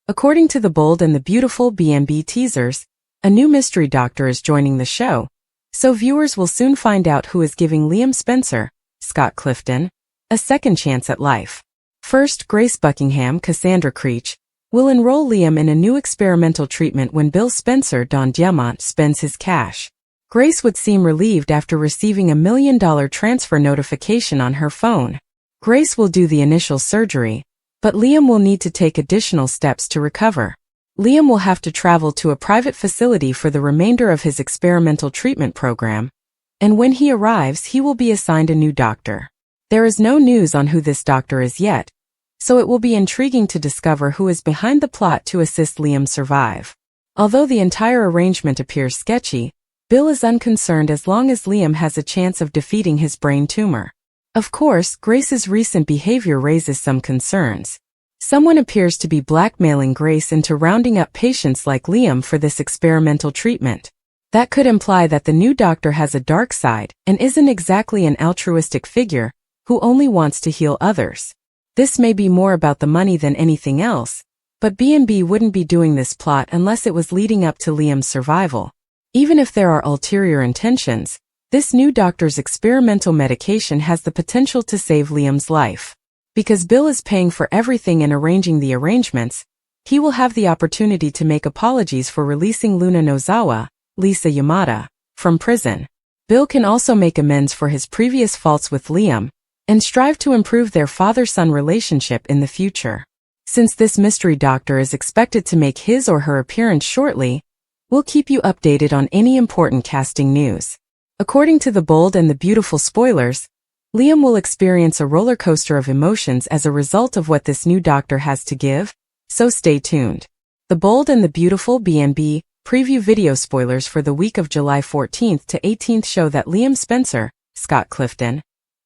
According to The Bold and the Beautiful B&B teasers, a new mystery doctor is joining the show, so viewers will soon find out who is giving Liam Spencer, Scott Clifton, a second chance at life. First, Grace Buckingham, Cassandra Creech, will enroll Liam in a new experimental treatment when Bill Spencer, Don Diamont, spends his cash. Grace would seem relieved after receiving a $1 million transfer notification on her phone. Grace will do the initial surgery, but Liam will need to take additional steps to recover. Liam will have to travel to a private facility for the remainder of his experimental treatment program, and when he arrives he will be assigned a new doctor. There is no news on who this doctor is yet, so it will be intriguing to discover who is behind the plot to assist Liam survive. Although the entire arrangement appears sketchy, Bill is unconcerned as long as Liam has a chance of defeating his brain tumor. Of course, Grace's recent behavior raises some concerns. Someone appears to be blackmailing Grace into rounding up patients like Liam for this experimental treatment. That could imply that the new doctor has a dark side and isn't exactly an altruistic figure who only wants to heal others. This may be more about the money than anything else, but B&B wouldn't be doing this plot unless it was leading up to Liam's survival. Even if there are ulterior intentions, this new doctor's experimental medication has the potential to save Liam's life. Because Bill is paying for everything and arranging the arrangements, he will have the opportunity to make apologies for releasing Luna Nozawa, Lisa Yamada, from prison. Bill can also make amends for his previous faults with Liam, and strive to improve their father-son relationship in the future. Since this mystery doctor is expected to make his or her appearance shortly, we'll keep you updated on any important casting news. According to The Bold and the Beautiful spoilers, Liam will experience a roller coaster of emotions as a result of what this new doctor has to give, so stay tuned. The Bold and the Beautiful B&B preview video spoilers for the week of July 14th to 18th show that Liam Spencer, Scott Clifton,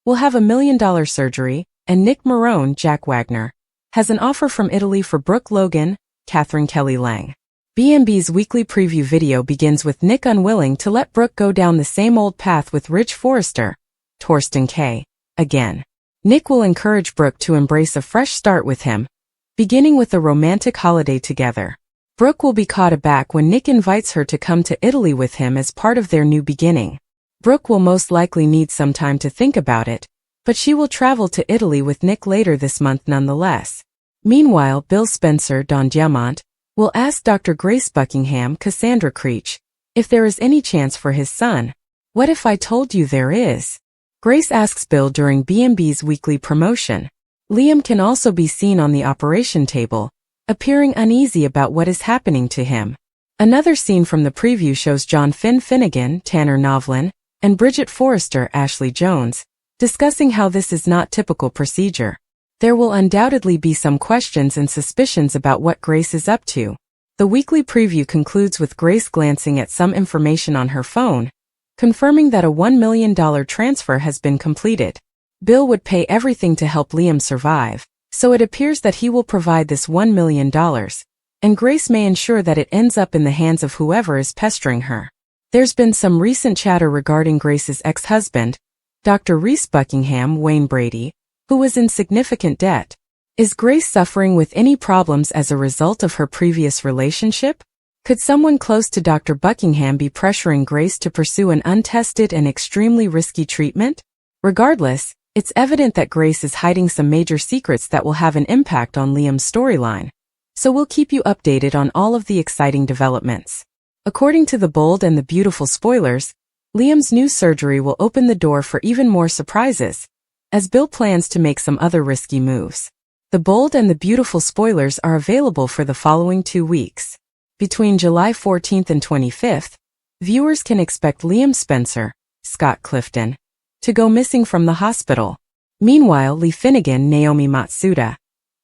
will have a $1 million surgery, and Nick Marone, Jack Wagner, has an offer from Italy for Brooke Logan, Catherine Kelly Lang. B&B's weekly preview video begins with Nick unwilling to let Brooke go down the same old path with Ridge Forrester, Torsten K. again. Nick will encourage Brooke to embrace a fresh start with him, beginning with a romantic holiday together. Brooke will be caught aback when Nick invites her to come to Italy with him as part of their new beginning. Brooke will most likely need some time to think about it, but she will travel to Italy with Nick later this month nonetheless. Meanwhile, Bill Spencer, Don Diamont, will ask Dr. Grace Buckingham, Cassandra Creech, if there is any chance for his son. "What if I told you there is?" Grace asks Bill during B&B's weekly promotion. Liam can also be seen on the operation table, appearing uneasy about what is happening to him. Another scene from the preview shows John Finn Finnegan, Tanner Novlin, and Bridget Forrester, Ashley Jones, discussing how this is not typical procedure. There will undoubtedly be some questions and suspicions about what Grace is up to. The weekly preview concludes with Grace glancing at some information on her phone, confirming that a $1 million transfer has been completed. Bill would pay everything to help Liam survive, so it appears that he will provide this $1 million, and Grace may ensure that it ends up in the hands of whoever is pestering her. There's been some recent chatter regarding Grace's ex-husband, Dr. Reese Buckingham, Wayne Brady, who was in significant debt. Is Grace suffering with any problems as a result of her previous relationship? Could someone close to Dr. Buckingham be pressuring Grace to pursue an untested and extremely risky treatment? Regardless, it's evident that Grace is hiding some major secrets that will have an impact on Liam's storyline, so we'll keep you updated on all of the exciting developments. According to The Bold and the Beautiful spoilers, Liam's new surgery will open the door for even more surprises, as Bill plans to make some other risky moves. The Bold and the Beautiful spoilers are available for the following 2 weeks. Between July 14th and 25th, viewers can expect Liam Spencer, Scott Clifton, to go missing from the hospital. Meanwhile, Lee Finnegan, Naomi Matsuda,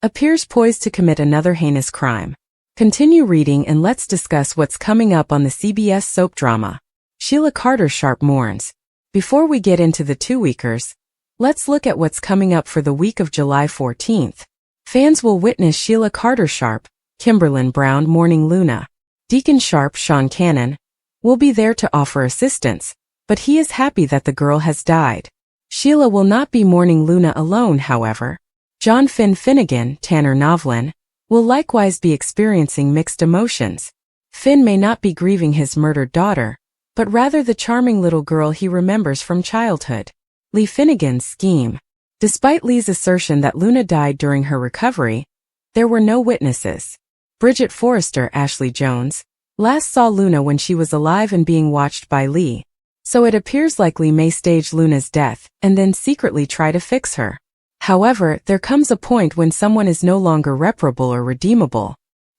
appears poised to commit another heinous crime. Continue reading and let's discuss what's coming up on the CBS soap drama. Sheila Carter Sharp mourns. Before we get into the 2-weekers, let's look at what's coming up for the week of July 14th. Fans will witness Sheila Carter Sharp, Kimberlyn Brown mourning Luna. Deacon Sharp, Sean Cannon, will be there to offer assistance, but he is happy that the girl has died. Sheila will not be mourning Luna alone, however. John Finn Finnegan, Tanner Novlin, will likewise be experiencing mixed emotions. Finn may not be grieving his murdered daughter, but rather the charming little girl he remembers from childhood. Lee Finnegan's scheme. Despite Lee's assertion that Luna died during her recovery, there were no witnesses. Bridget Forrester, Ashley Jones, last saw Luna when she was alive and being watched by Lee, so it appears like Lee may stage Luna's death and then secretly try to fix her. However, there comes a point when someone is no longer reparable or redeemable.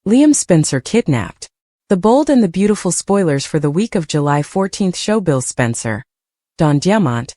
Liam Spencer kidnapped. The bold and the beautiful spoilers for the week of July 14th show Bill Spencer, Don Diamont,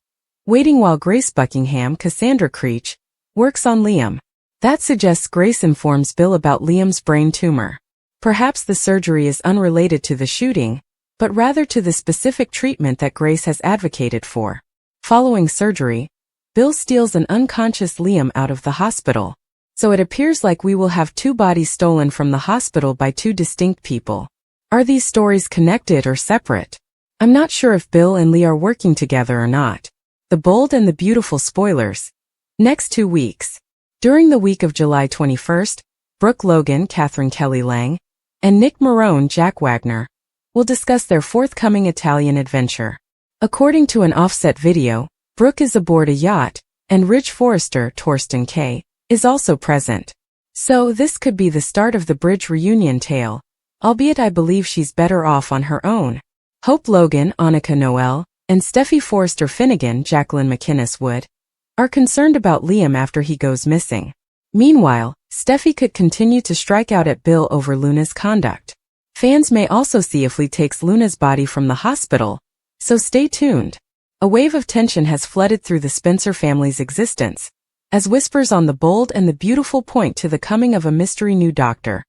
waiting while Grace Buckingham, Cassandra Creech, works on Liam. That suggests Grace informs Bill about Liam's brain tumor. Perhaps the surgery is unrelated to the shooting, but rather to the specific treatment that Grace has advocated for. Following surgery, Bill steals an unconscious Liam out of the hospital. So it appears like we will have two bodies stolen from the hospital by two distinct people. Are these stories connected or separate? I'm not sure if Bill and Lee are working together or not. The bold and the beautiful spoilers. Next 2 weeks. During the week of July 21st, Brooke Logan, Catherine Kelly Lang, and Nick Marone, Jack Wagner, will discuss their forthcoming Italian adventure. According to an Offset video, Brooke is aboard a yacht, and Ridge Forrester, Torsten K., is also present. So this could be the start of the Bridge reunion tale, albeit I believe she's better off on her own. Hope Logan, Annika Noel, and Steffi Forrester Finnegan, Jacqueline McInnes Wood, are concerned about Liam after he goes missing. Meanwhile, Steffi could continue to strike out at Bill over Luna's conduct. Fans may also see if Lee takes Luna's body from the hospital, so stay tuned. A wave of tension has flooded through the Spencer family's existence, as whispers on the bold and the beautiful point to the coming of a mystery new doctor,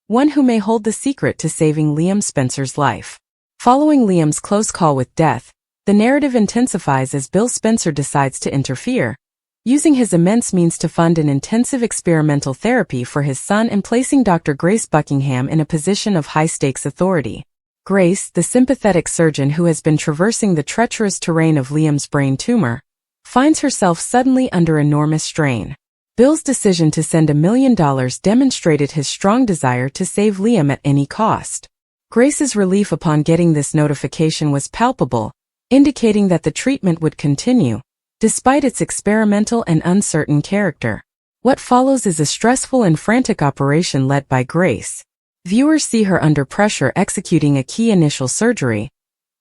one who may hold the secret to saving Liam Spencer's life. Following Liam's close call with death, the narrative intensifies as Bill Spencer decides to interfere, using his immense means to fund an intensive experimental therapy for his son and placing Dr. Grace Buckingham in a position of high-stakes authority. Grace, the sympathetic surgeon who has been traversing the treacherous terrain of Liam's brain tumor, finds herself suddenly under enormous strain. Bill's decision to send $1 million demonstrated his strong desire to save Liam at any cost. Grace's relief upon getting this notification was palpable, indicating that the treatment would continue, despite its experimental and uncertain character. What follows is a stressful and frantic operation led by Grace. Viewers see her under pressure executing a key initial surgery,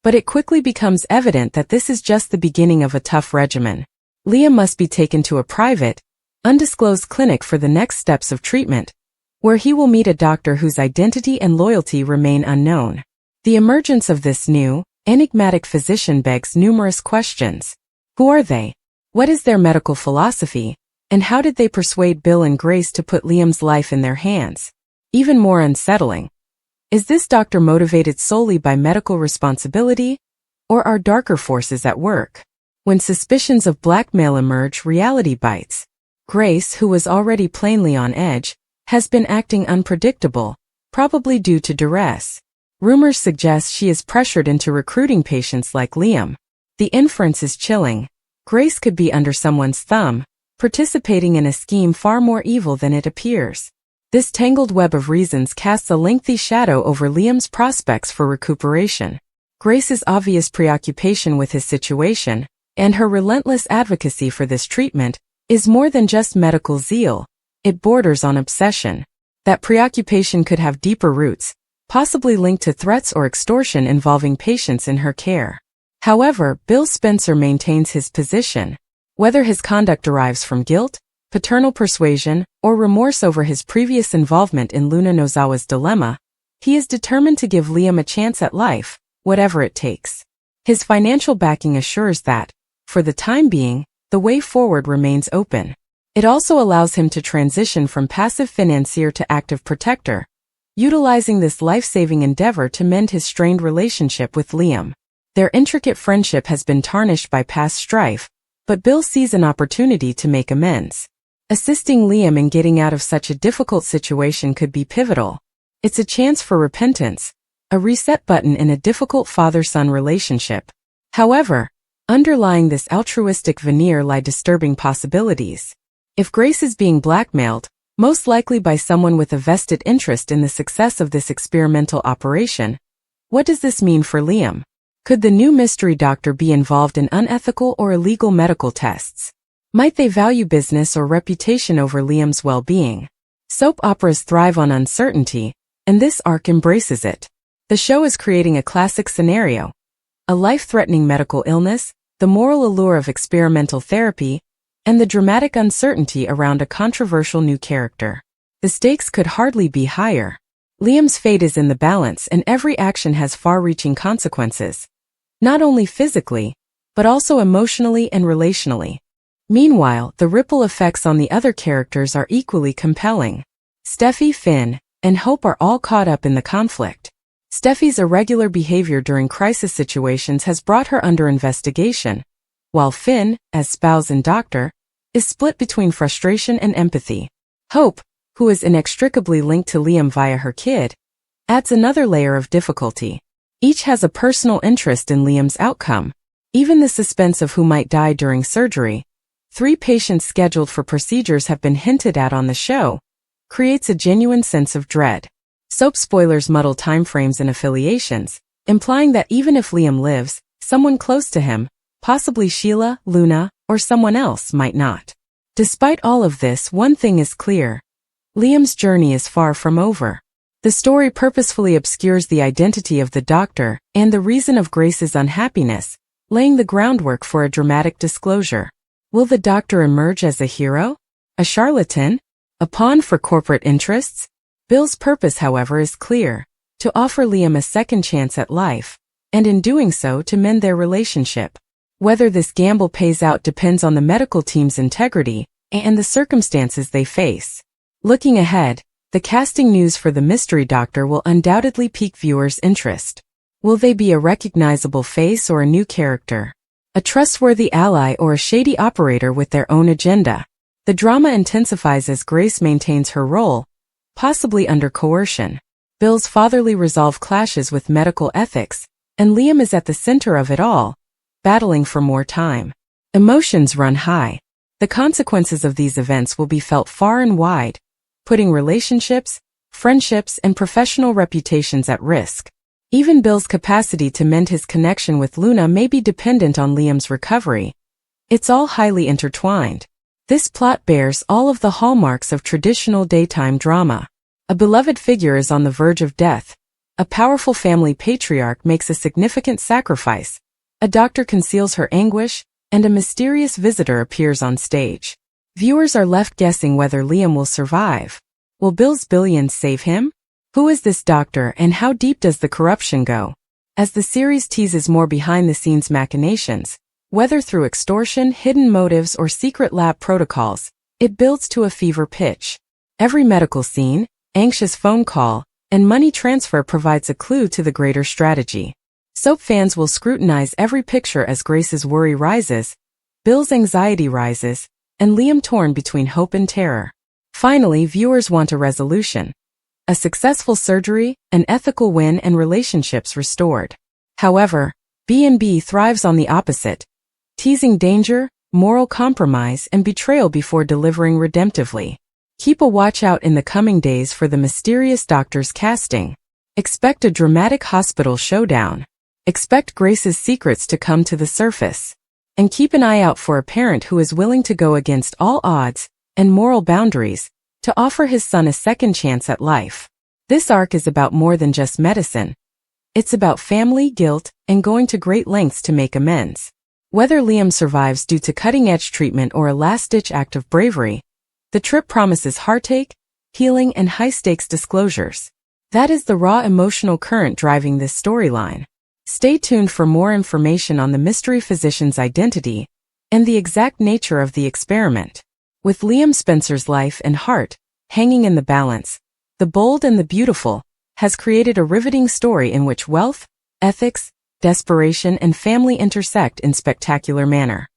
but it quickly becomes evident that this is just the beginning of a tough regimen. Liam must be taken to a private, undisclosed clinic for the next steps of treatment, where he will meet a doctor whose identity and loyalty remain unknown. The emergence of this new, enigmatic physician begs numerous questions. Who are they? What is their medical philosophy? And how did they persuade Bill and Grace to put Liam's life in their hands? Even more unsettling. Is this doctor motivated solely by medical responsibility? Or are darker forces at work? When suspicions of blackmail emerge, reality bites. Grace, who was already plainly on edge, has been acting unpredictable, probably due to duress. Rumors suggest she is pressured into recruiting patients like Liam. The inference is chilling. Grace could be under someone's thumb, participating in a scheme far more evil than it appears. This tangled web of reasons casts a lengthy shadow over Liam's prospects for recuperation. Grace's obvious preoccupation with his situation, and her relentless advocacy for this treatment, is more than just medical zeal. It borders on obsession. That preoccupation could have deeper roots, possibly linked to threats or extortion involving patients in her care. However, Bill Spencer maintains his position. Whether his conduct derives from guilt, paternal persuasion, or remorse over his previous involvement in Luna Nozawa's dilemma, he is determined to give Liam a chance at life, whatever it takes. His financial backing assures that, for the time being, the way forward remains open. It also allows him to transition from passive financier to active protector, utilizing this life-saving endeavor to mend his strained relationship with Liam. Their intricate friendship has been tarnished by past strife, but Bill sees an opportunity to make amends. Assisting Liam in getting out of such a difficult situation could be pivotal. It's a chance for repentance, a reset button in a difficult father-son relationship. However, underlying this altruistic veneer lie disturbing possibilities. If Grace is being blackmailed, most likely by someone with a vested interest in the success of this experimental operation. What does this mean for Liam? Could the new mystery doctor be involved in unethical or illegal medical tests? Might they value business or reputation over Liam's well-being? Soap operas thrive on uncertainty, and this arc embraces it. The show is creating a classic scenario: a life-threatening medical illness, the moral allure of experimental therapy, and the dramatic uncertainty around a controversial new character. The stakes could hardly be higher. Liam's fate is in the balance, and every action has far-reaching consequences, not only physically, but also emotionally and relationally. Meanwhile, the ripple effects on the other characters are equally compelling. Steffi, Finn, and Hope are all caught up in the conflict. Steffi's irregular behavior during crisis situations has brought her under investigation, while Finn, as spouse and doctor, is split between frustration and empathy. Hope, who is inextricably linked to Liam via her kid, adds another layer of difficulty. Each has a personal interest in Liam's outcome. Even the suspense of who might die during surgery, 3 patients scheduled for procedures have been hinted at on the show, creates a genuine sense of dread. Soap spoilers muddle timeframes and affiliations, implying that even if Liam lives, someone close to him, possibly Sheila, Luna, or someone else, might not. Despite all of this, one thing is clear: Liam's journey is far from over. The story purposefully obscures the identity of the doctor and the reason of Grace's unhappiness, laying the groundwork for a dramatic disclosure. Will the doctor emerge as a hero? A charlatan? A pawn for corporate interests? Bill's purpose, however, is clear: to offer Liam a second chance at life, and in doing so to mend their relationship. Whether this gamble pays out depends on the medical team's integrity and the circumstances they face. Looking ahead, the casting news for the mystery doctor will undoubtedly pique viewers' interest. Will they be a recognizable face or a new character? A trustworthy ally or a shady operator with their own agenda? The drama intensifies as Grace maintains her role, possibly under coercion. Bill's fatherly resolve clashes with medical ethics, and Liam is at the center of it all, battling for more time. Emotions run high. The consequences of these events will be felt far and wide, putting relationships, friendships, and professional reputations at risk. Even Bill's capacity to mend his connection with Luna may be dependent on Liam's recovery. It's all highly intertwined. This plot bears all of the hallmarks of traditional daytime drama. A beloved figure is on the verge of death. A powerful family patriarch makes a significant sacrifice. A doctor conceals her anguish, and a mysterious visitor appears on stage. Viewers are left guessing whether Liam will survive. Will Bill's billions save him? Who is this doctor, and how deep does the corruption go? As the series teases more behind-the-scenes machinations, whether through extortion, hidden motives, or secret lab protocols, it builds to a fever pitch. Every medical scene, anxious phone call, and money transfer provides a clue to the greater strategy. Soap fans will scrutinize every picture as Grace's worry rises, Bill's anxiety rises, and Liam torn between hope and terror. Finally, viewers want a resolution. A successful surgery, an ethical win, and relationships restored. However, B&B thrives on the opposite, teasing danger, moral compromise, and betrayal before delivering redemptively. Keep a watch out in the coming days for the mysterious doctor's casting. Expect a dramatic hospital showdown. Expect Grace's secrets to come to the surface. And keep an eye out for a parent who is willing to go against all odds and moral boundaries to offer his son a second chance at life. This arc is about more than just medicine. It's about family, guilt, and going to great lengths to make amends. Whether Liam survives due to cutting-edge treatment or a last-ditch act of bravery, the trip promises heartache, healing, and high-stakes disclosures. That is the raw emotional current driving this storyline. Stay tuned for more information on the mystery physician's identity and the exact nature of the experiment. With Liam Spencer's life and heart hanging in the balance, The Bold and the Beautiful has created a riveting story in which wealth, ethics, desperation, and family intersect in spectacular manner.